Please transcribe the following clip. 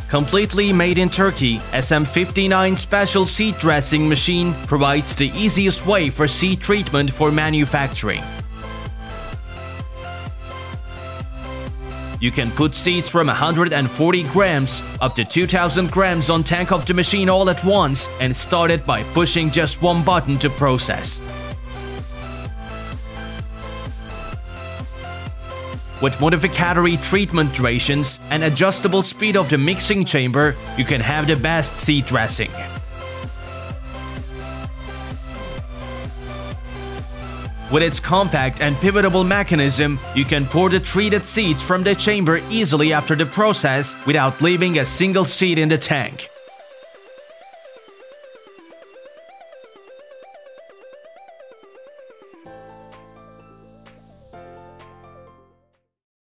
Completely made in Turkey, SM59 special seat dressing machine provides the easiest way for seat treatment for manufacturing. You can put seats from 140 grams up to 2000 grams on tank of the machine all at once and start it by pushing just one button to process. With modificatory treatment durations and adjustable speed of the mixing chamber, you can have the best seat dressing. With its compact and pivotable mechanism, you can pour the treated seats from the chamber easily after the process without leaving a single seat in the tank.